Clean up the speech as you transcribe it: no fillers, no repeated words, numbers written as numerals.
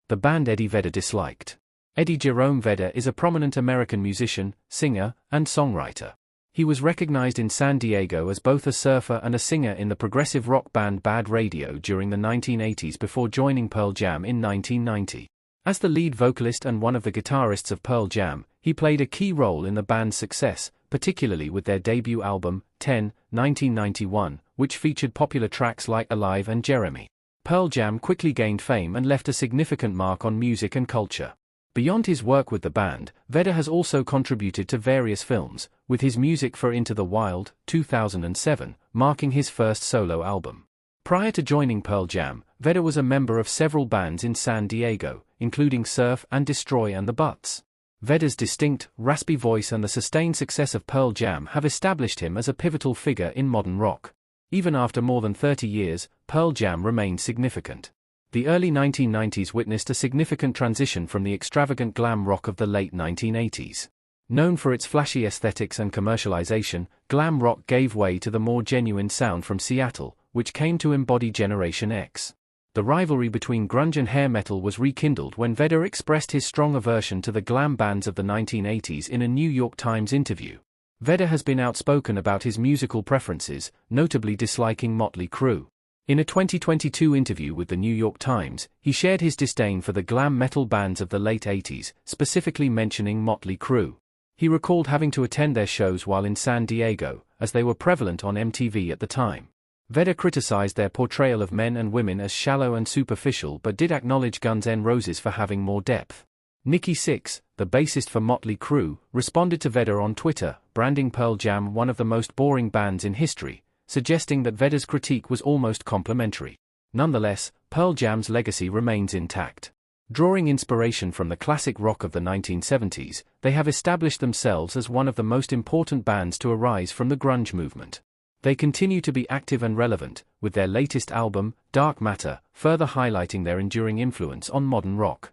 the band Eddie Vedder disliked. Eddie Jerome Vedder is a prominent American musician, singer, and songwriter. He was recognized in San Diego as both a surfer and a singer in the progressive rock band Bad Radio during the 1980s before joining Pearl Jam in 1990. As the lead vocalist and one of the guitarists of Pearl Jam, he played a key role in the band's success, particularly with their debut album, 1991, which featured popular tracks like Alive and Jeremy. Pearl Jam quickly gained fame and left a significant mark on music and culture. Beyond his work with the band, Vedder has also contributed to various films, with his music for Into the Wild, 2007, marking his first solo album. Prior to joining Pearl Jam, Vedder was a member of several bands in San Diego, including Surf and Destroy and the Butts. Vedder's distinct, raspy voice and the sustained success of Pearl Jam have established him as a pivotal figure in modern rock. Even after more than 30 years, Pearl Jam remained significant. The early 1990s witnessed a significant transition from the extravagant glam rock of the late 1980s. Known for its flashy aesthetics and commercialization, glam rock gave way to the more genuine sound from Seattle, which came to embody Generation X. The rivalry between grunge and hair metal was rekindled when Vedder expressed his strong aversion to the glam bands of the 1980s in a New York Times interview. Vedder has been outspoken about his musical preferences, notably disliking Mötley Crüe. In a 2022 interview with the New York Times, he shared his disdain for the glam metal bands of the late 80s, specifically mentioning Mötley Crüe. He recalled having to attend their shows while in San Diego, as they were prevalent on MTV at the time. Vedder criticized their portrayal of men and women as shallow and superficial but did acknowledge Guns N' Roses for having more depth. Nikki Sixx, the bassist for Mötley Crüe, responded to Vedder on Twitter, branding Pearl Jam one of the most boring bands in history, suggesting that Vedder's critique was almost complimentary. Nonetheless, Pearl Jam's legacy remains intact. Drawing inspiration from the classic rock of the 1970s, they have established themselves as one of the most important bands to arise from the grunge movement. They continue to be active and relevant, with their latest album, Dark Matter, further highlighting their enduring influence on modern rock.